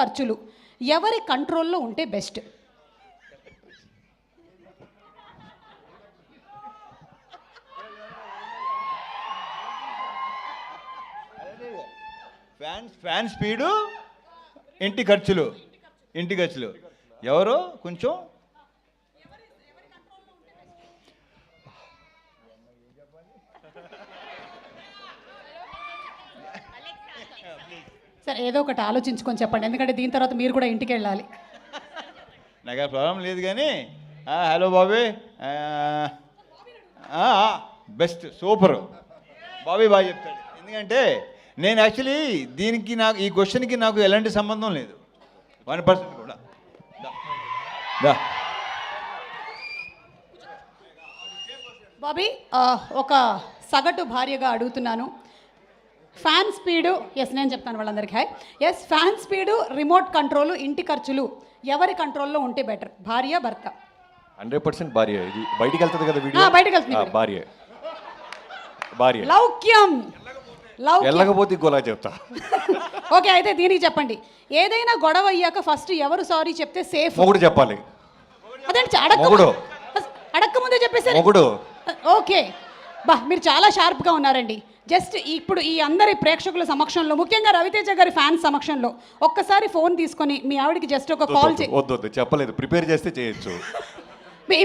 ఖర్చులు ఎవరి కంట్రోల్లో ఉంటే బెస్ట్? ఫ్యాన్ స్పీడు, ఇంటి ఖర్చులు ఎవరు కొంచెం సరే ఏదో ఒకటి ఆలోచించుకొని చెప్పండి, ఎందుకంటే దీని తర్వాత మీరు కూడా ఇంటికి వెళ్ళాలి. నాకు ఆ ప్రాబ్లం లేదు కానీ hello Bobby, best super Bobby బాగా చెప్తాడు. ఎందుకంటే నేను యాక్చువల్లీ దీనికి నాకు ఈ క్వశ్చన్కి నాకు ఎలాంటి సంబంధం లేదు 1% కూడా. బాబీ, ఒక సగటు భార్యగా అడుగుతున్నాను, ఫ్యాన్ స్పీడు, ఎస్ నేను చెప్తాను వాళ్ళందరికీ hi, yes fan speed, remote control, ఇంటి ఖర్చులు ఎవరి కంట్రోల్లో ఉంటే బెటర్, భార్య భర్త? 100% భార్య. ఇది బయటికి వెళ్తుంది కదా వీడియో, బయటకు వెళ్తుంది భార్య. లౌక్యం వెళ్ళకపోతే గోలా చెప్తా. ఓకే, అయితే దీనికి చెప్పండి, ఏదైనా గొడవ అయ్యాక ఫస్ట్ ఎవరు సారీ చెప్తే సేఫ్? మొగుడు చెప్పాలి. అదేంటి అడక్క ముందే చెప్పేసారు మొగుడు. ఓకే బా, మీరు చాలా షార్ప్గా ఉన్నారండి. జస్ట్ ఇప్పుడు ఈ అందరి ప్రేక్షకుల సమక్షంలో, ముఖ్యంగా రవితేజ గారి ఫ్యాన్స్ సమక్షంలో ఒక్కసారి ఫోన్ తీసుకొని మీ ఆవిడకి జస్ట్ ఒక కాల్ వద్దు చెప్పలేదు, ప్రిపేర్ చేస్తే చేయొచ్చు.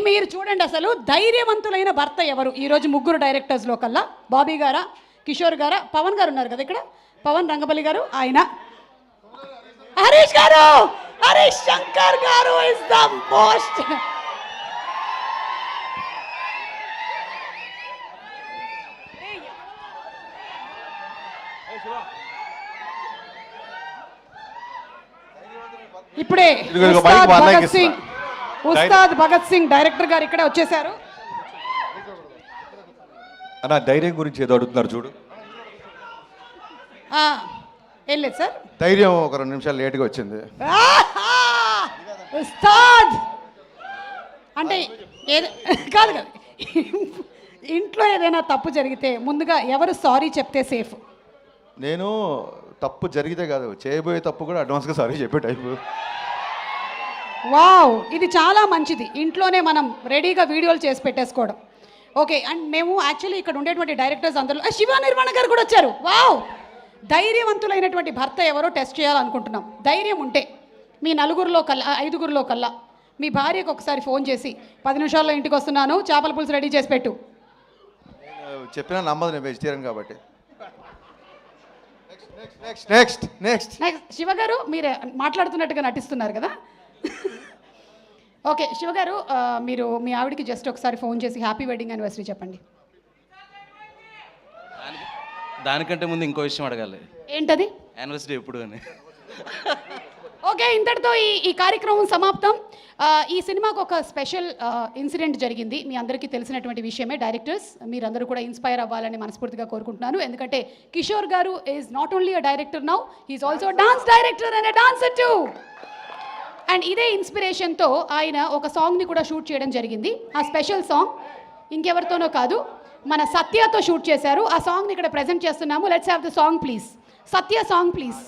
మీరు చూడండి, అసలు ధైర్యవంతులైన భర్త ఎవరు ఈరోజు ముగ్గురు డైరెక్టర్స్లో కల్లా? బాబీ గారా, కిషోర్ గారా, పవన్ గారు ఉన్నారు కదా ఇక్కడ, పవన్ రంగపల్లి గారు, ఆయన హరీష్ గారు, హరీష్ శంకర్ గారు ఇస్ ద మోస్ట్. ఇప్పుడే ఉస్తాద్ భగత్ సింగ్ డైరెక్టర్ గారు ఇక్కడే వచ్చేసారు. అన్న ధైర్యం గురించి ఏదో అడుగుతున్నారు చూడు. ఏం లేదు సార్, ధైర్యం ఒక 2 నిమిషాలు లేట్గా వచ్చింది. ఉస్తాద్ అంటే కాదు, ఇంట్లో ఏదైనా తప్పు జరిగితే ముందుగా ఎవరు సారీ చెప్తే సేఫ్? నేను తప్పు జరిగితే కాదు, చేయబోయే తప్పు కూడా అడ్వాన్స్గా సారీ చెప్పే టైపు. వావ్, ఇది చాలా మంచిది. ఇంట్లోనే మనం రెడీగా వీడియోలు చేసి పెట్టేసుకోవడం. ఓకే, అండ్ మేము యాక్చువల్లీ ఇక్కడ ఉండేటువంటి డైరెక్టర్స్ అందరూ, శివ నిర్మాణ గారు కూడా వచ్చారు. వావ్, ధైర్యవంతులైనటువంటి భర్త ఎవరో టెస్ట్ చేయాలనుకుంటున్నాం. ధైర్యం ఉంటే మీ 4గురిలో కల్లా 5గురిలో కల్లా మీ భార్యకు ఒకసారి ఫోన్ చేసి 10 నిమిషాల్లో ఇంటికి వస్తున్నాను, చేపల పులుసు రెడీ చేసి పెట్టు. చెప్పినా నమ్మదు, నేను వెజిటేరియన్ కాబట్టి. నెక్స్ట్ శివ గారు, మీరు మాట్లాడుతున్నట్టుగా నటిస్తున్నారు కదా. ఓకే శివ గారు, మీరు మీ ఆవిడకి జస్ట్ ఒకసారి ఫోన్ చేసి హ్యాపీ వెడ్డింగ్ యానివర్సరీ చెప్పండి. దానికంటే ముందు ఇంకో విషయం అడగాలి. ఏంటది? యానివర్సరీ ఎప్పుడు అని. ఓకే, ఇంతటితో ఈ కార్యక్రమం సమాప్తం. ఈ సినిమాకు ఒక స్పెషల్ ఇన్సిడెంట్ జరిగింది, మీ అందరికీ తెలిసినటువంటి విషయమే. డైరెక్టర్స్ మీరందరూ కూడా ఇన్స్పైర్ అవ్వాలని మనస్ఫూర్తిగా కోరుకుంటున్నాను. ఎందుకంటే Kishore garu is not only a director now, he's also dance director and a dancer too. And ఇదే ఇన్స్పిరేషన్తో ఆయన ఒక సాంగ్ని కూడా షూట్ చేయడం జరిగింది. ఆ స్పెషల్ సాంగ్ ఇంకెవరితోనో కాదు, మన సత్యతో షూట్ చేశారు. ఆ సాంగ్ని ఇక్కడ ప్రజెంట్ చేస్తున్నాము. Let's have the song please. Satya song please.